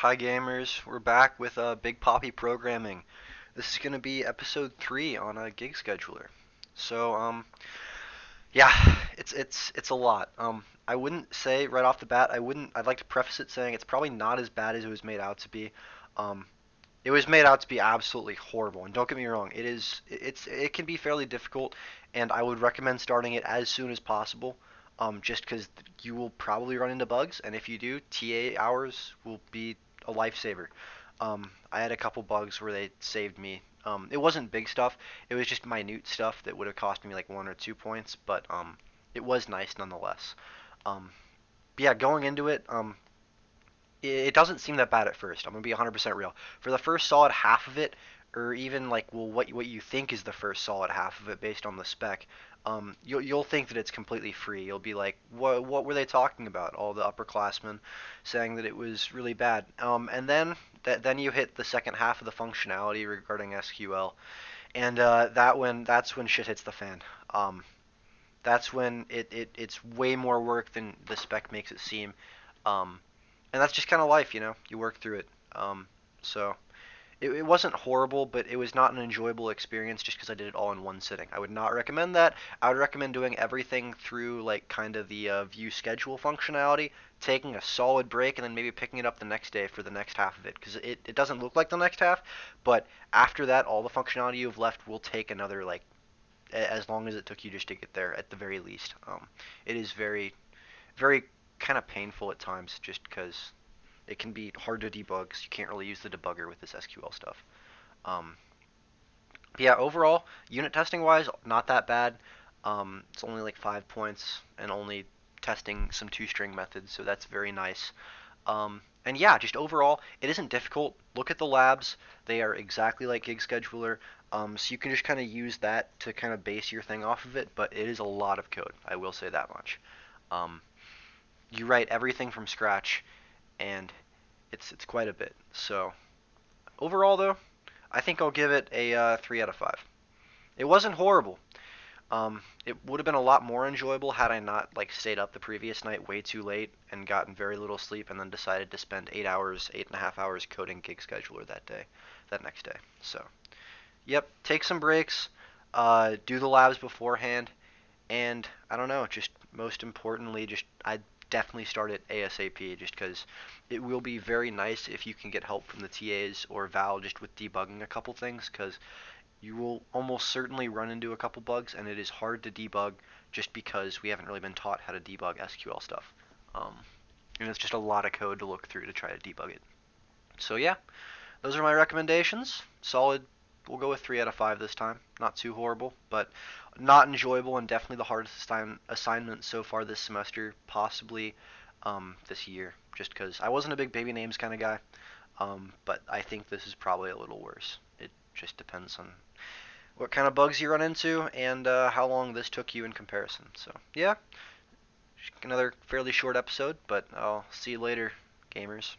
Hi gamers, we're back with Big Poppy Programming. This is going to be episode 3 on a gig scheduler. So, yeah, it's a lot. I wouldn't say right off the bat, I'd like to preface it saying it's probably not as bad as it was made out to be. Um, it was made out to be absolutely horrible, and don't get me wrong, it can be fairly difficult, and I would recommend starting it as soon as possible. Just because you will probably run into bugs, and if you do, TA hours will be a lifesaver. I had a couple bugs where they saved me. It wasn't big stuff; it was just minute stuff that would have cost me like 1 or 2 points, but it was nice nonetheless. Um, but yeah, going into it, it doesn't seem that bad at first. I'm gonna be 100% real. For the first solid half of it, or even like what you think is the first solid half of it based on the spec, you'll think that it's completely free. You'll be like, what were they talking about? All the upperclassmen saying that it was really bad. And then you hit the second half of the functionality regarding SQL, and that's when shit hits the fan. That's when it's way more work than the spec makes it seem. Um, and that's just kind of life, you know. You work through it. So it wasn't horrible, but it was not an enjoyable experience just because I did it all in one sitting. I would not recommend that. I would recommend doing everything through like kind of the view schedule functionality, taking a solid break, and then maybe picking it up the next day for the next half of it because it doesn't look like the next half, but after that, all the functionality you've left will take another like as long as it took you just to get there at the very least. It is very kind of painful at times just because it can be hard to debug, so you can't really use the debugger with this SQL stuff. Um, but yeah, overall, unit testing wise, not that bad. It's only like 5 points and only testing some two-string methods, so that's very nice. And yeah, just overall, it isn't difficult. Look at the labs; they are exactly like Gig Scheduler. So you can just kind of use that to kind of base your thing off of it, but it is a lot of code. I will say that much. Um, you write everything from scratch, and it's quite a bit. So overall, though, I think I'll give it a 3 out of 5. It wasn't horrible. It would have been a lot more enjoyable had I not like stayed up the previous night way too late and gotten very little sleep, and then decided to spend 8 hours, 8.5 hours coding Gig Scheduler that next day. So, yep, take some breaks, do the labs beforehand, and I don't know, just most importantly, just I definitely start it ASAP just because it will be very nice if you can get help from the TAs or Val just with debugging a couple things because you will almost certainly run into a couple bugs and it is hard to debug just because we haven't really been taught how to debug SQL stuff. Um, and it's just a lot of code to look through to try to debug it. So yeah, those are my recommendations. Solid. We'll go with 3 out of 5 this time. Not too horrible, but not enjoyable and definitely the hardest assignment so far this semester, possibly this year. Just because I wasn't a big baby names kind of guy, but I think this is probably a little worse. It just depends on what kind of bugs you run into and how long this took you in comparison. So yeah, another fairly short episode, but I'll see you later, gamers.